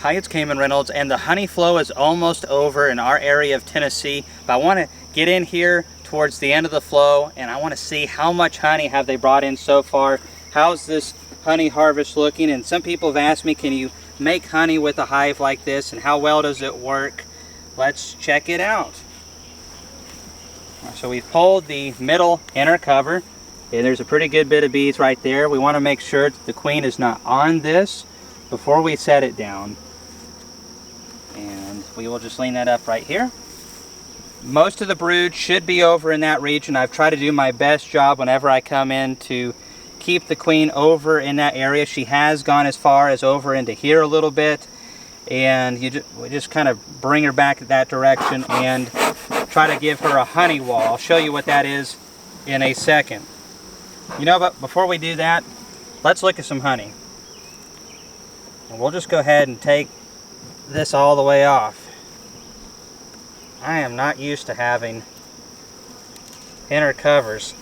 Hi, it's Kamon Reynolds, and the honey flow is almost over in our area of Tennessee, but I want to get in here towards the end of the flow, and I want to see how much honey have they brought in so far. How's this honey harvest looking? And some people have asked me, can you make honey with a hive like this, and how well does it work? Let's check it out. So we've pulled the middle inner cover, and there's a pretty good bit of bees right there. We want to make sure that the queen is not on this before we set it down. And we will just lean that up right here. Most of the brood should be over in that region. I've tried to do my best job whenever I come in to keep the queen over in that area. She has gone as far as over into here a little bit, and we just kind of bring her back that direction and try to give her a honey wall. I'll show you what that is in a second. You know, but before we do that, let's look at some honey. And we'll just go ahead and take this all the way off. I am not used to having inner covers.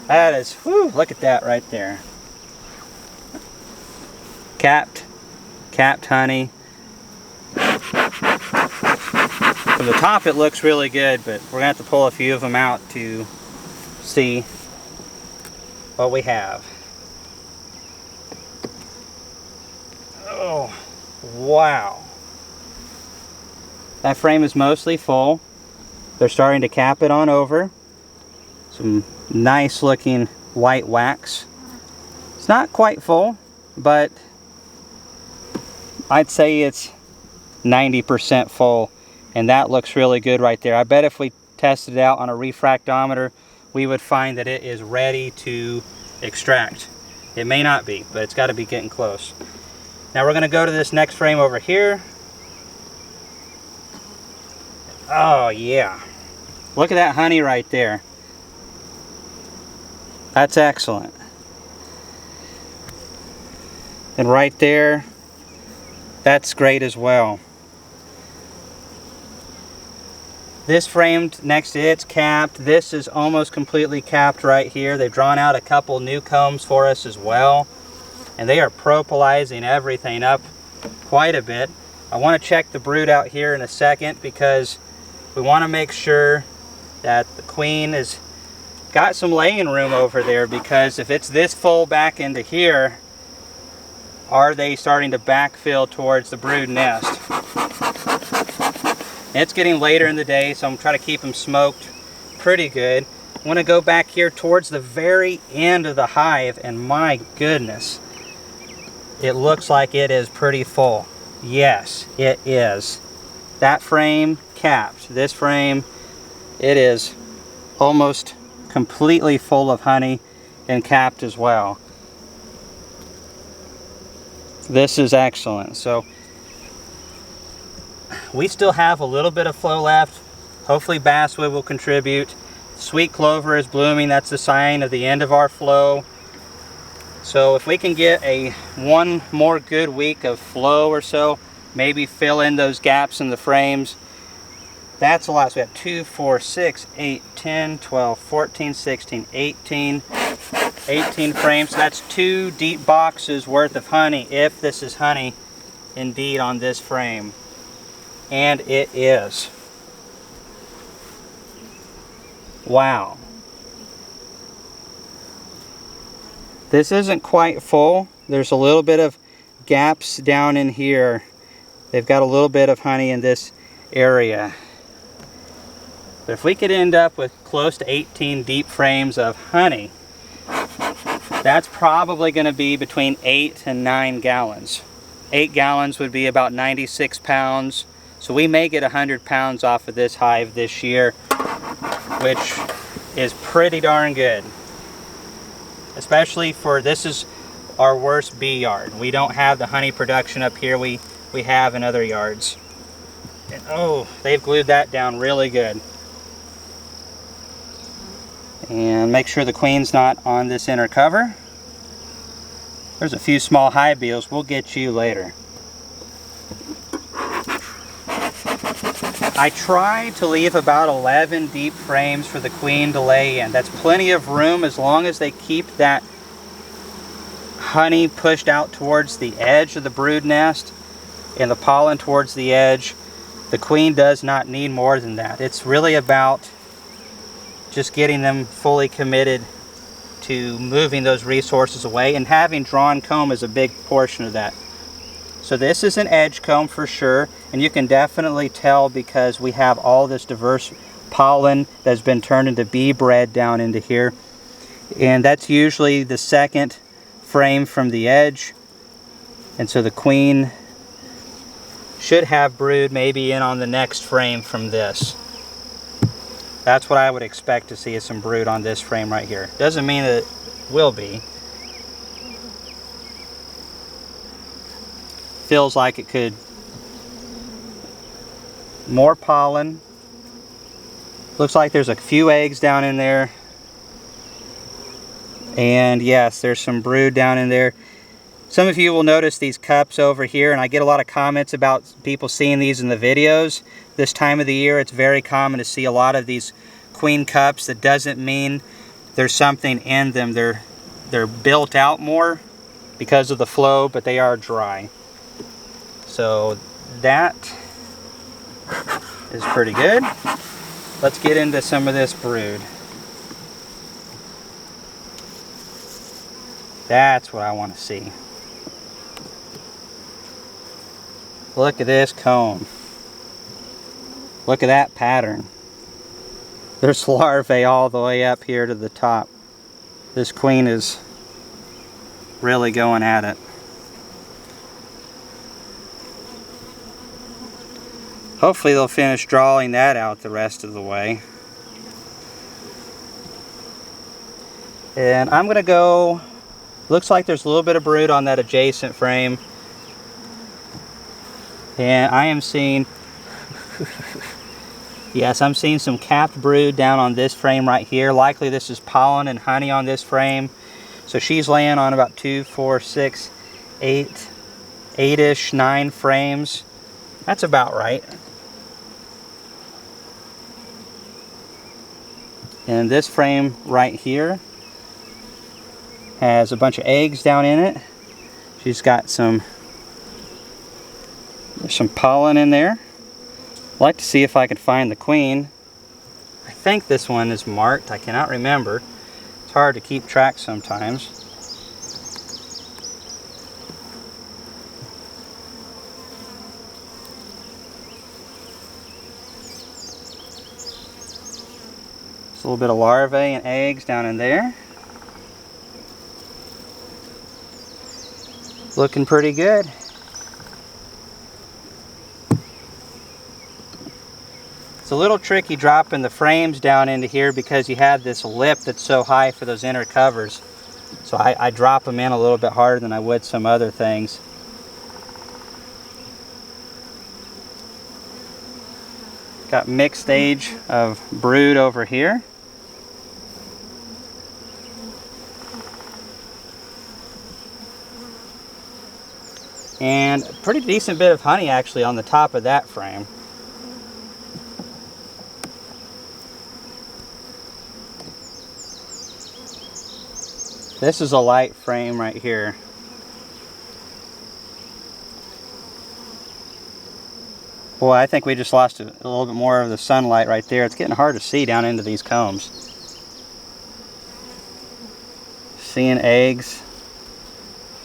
That is, whew, look at that right there. Capped honey. From the top it looks really good, but we're going to have to pull a few of them out to see what we have. Oh, wow. That frame is mostly full. They're starting to cap it on over. Some nice looking white wax. It's not quite full, but I'd say it's 90% full, and that looks really good right there. I bet if we tested it out on a refractometer, we would find that it is ready to extract. It may not be, but it's got to be getting close. Now we're going to go to this next frame over here. Oh yeah. Look at that honey right there. That's excellent. And right there, that's great as well. This frame next to it's capped. This is almost completely capped right here. They've drawn out a couple new combs for us as well. And they are propolizing everything up quite a bit. I want to check the brood out here in a second because we want to make sure that the queen has got some laying room over there, because if it's this full back into here, are they starting to backfill towards the brood nest? It's getting later in the day, so I'm trying to keep them smoked pretty good. I want to go back here towards the very end of the hive, and my goodness, it looks like it is pretty full. Yes, it is. That frame capped. This frame, it is almost completely full of honey and capped as well. This is excellent. So we still have a little bit of flow left. Hopefully basswood will contribute. Sweet clover is blooming. That's the sign of the end of our flow. So if we can get one more good week of flow or so, maybe fill in those gaps in the frames, that's a lot. So we have 2, 4, 6, 8, 10, 12, 14, 16, 18 frames. So that's 2 deep boxes worth of honey, if this is honey indeed on this frame. And it is. Wow. This isn't quite full. There's a little bit of gaps down in here. They've got a little bit of honey in this area. But if we could end up with close to 18 deep frames of honey, that's probably going to be between 8 and 9 gallons. 8 gallons would be about 96 pounds. So we may get 100 pounds off of this hive this year, which is pretty darn good. Especially for, this is our worst bee yard. We don't have the honey production up here we have in other yards. And, oh, they've glued that down really good. And make sure the queen's not on this inner cover. There's a few small hive beetles. We'll get you later. I try to leave about 11 deep frames for the queen to lay in. That's plenty of room as long as they keep that honey pushed out towards the edge of the brood nest and the pollen towards the edge. The queen does not need more than that. It's really about just getting them fully committed to moving those resources away, and having drawn comb is a big portion of that. So this is an edge comb for sure, and you can definitely tell because we have all this diverse pollen that's been turned into bee bread down into here, and that's usually the second frame from the edge, and so the queen should have brood maybe in on the next frame from this. That's what I would expect to see, is some brood on this frame right here. Doesn't mean that it will be. Feels like it could. More pollen. Looks like there's a few eggs down in there. And yes, there's some brood down in there. Some of you will notice these cups over here, and I get a lot of comments about people seeing these in the videos. This time of the year, it's very common to see a lot of these queen cups. That doesn't mean there's something in them. They're built out more because of the flow, but they are dry. So that is pretty good. Let's get into some of this brood. That's what I want to see. Look at this comb. Look at that pattern. There's larvae all the way up here to the top. This queen is really going at it. Hopefully they'll finish drawing that out the rest of the way. And I'm going to go, looks like there's a little bit of brood on that adjacent frame. And I am seeing, yes, I'm seeing some capped brood down on this frame right here. Likely this is pollen and honey on this frame. So she's laying on about 2, 4, 6, 8, 8-ish, 9 frames. That's about right. And this frame right here has a bunch of eggs down in it. She's got some pollen in there. I'd like to see if I can find the queen. I think this one is marked. I cannot remember. It's hard to keep track sometimes. There's a little bit of larvae and eggs down in there. Looking pretty good. It's a little tricky dropping the frames down into here because you have this lip that's so high for those inner covers. So I drop them in a little bit harder than I would some other things. Got mixed age of brood over here. And a pretty decent bit of honey actually on the top of that frame. This is a light frame right here. Boy, I think we just lost a little bit more of the sunlight right there. It's getting hard to see down into these combs. Seeing eggs.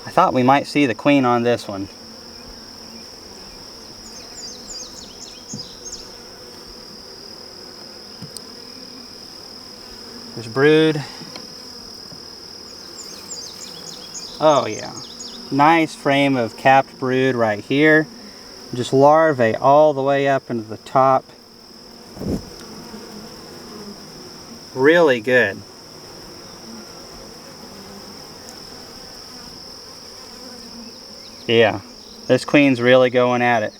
I thought we might see the queen on this one. There's brood. Oh yeah, nice frame of capped brood right here. Just larvae all the way up into the top. Really good. Yeah, this queen's really going at it.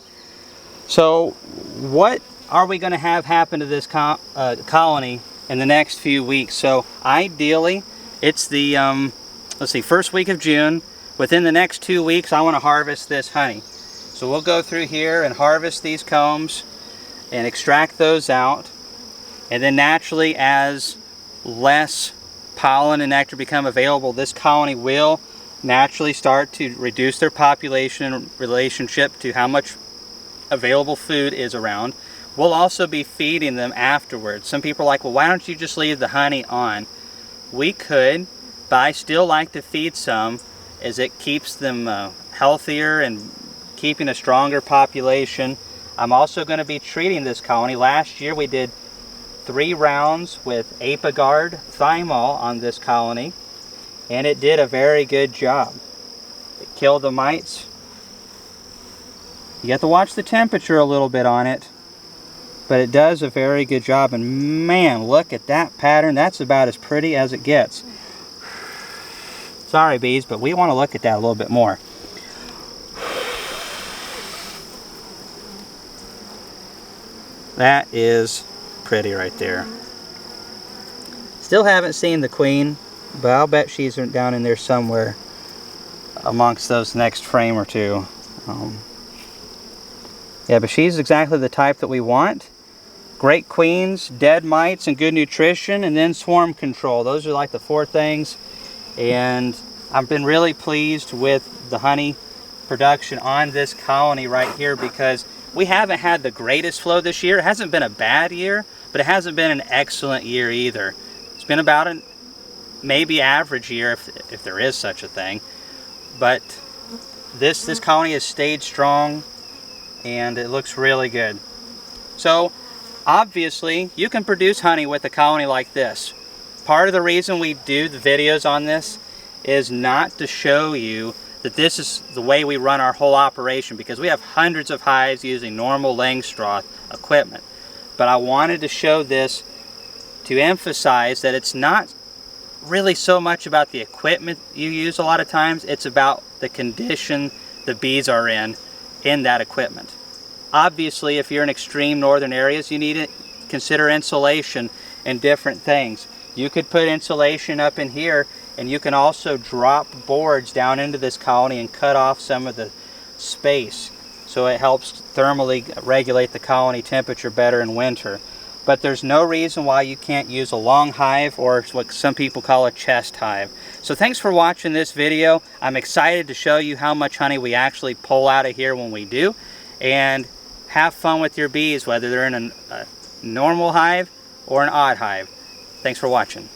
So what are we going to have happen to this colony in the next few weeks? So ideally it's the let's see, first week of June. Within the next 2 weeks, I want to harvest this honey. So we'll go through here and harvest these combs and extract those out. And then naturally, as less pollen and nectar become available, this colony will naturally start to reduce their population in relationship to how much available food is around. We'll also be feeding them afterwards. Some people are like, well, why don't you just leave the honey on? We could, but I still like to feed some, as it keeps them healthier and keeping a stronger population. I'm also going to be treating this colony. Last year we did 3 rounds with Apagard thymol on this colony, and it did a very good job. It killed the mites. You have to watch the temperature a little bit on it, but it does a very good job. And man, look at that pattern. That's about as pretty as it gets. Sorry bees, but we want to look at that a little bit more. That is pretty right there. Still haven't seen the queen, but I'll bet she's down in there somewhere amongst those next frame or two. Yeah, but she's exactly the type that we want. Great queens, dead mites, and good nutrition, and then swarm control. Those are like the 4 things. And I've been really pleased with the honey production on this colony right here, because we haven't had the greatest flow this year. It hasn't been a bad year, but it hasn't been an excellent year either. It's been about a maybe average year, if there is such a thing. But this colony has stayed strong, and it looks really good. So obviously you can produce honey with a colony like this. Part of the reason we do the videos on this is not to show you that this is the way we run our whole operation, because we have hundreds of hives using normal Langstroth equipment. But I wanted to show this to emphasize that it's not really so much about the equipment you use a lot of times, it's about the condition the bees are in that equipment. Obviously, if you're in extreme northern areas, you need to consider insulation and different things. You could put insulation up in here, and you can also drop boards down into this colony and cut off some of the space, so it helps thermally regulate the colony temperature better in winter. But there's no reason why you can't use a long hive, or what some people call a chest hive. So thanks for watching this video. I'm excited to show you how much honey we actually pull out of here when we do. And have fun with your bees, whether they're in a normal hive or an odd hive. Thanks for watching.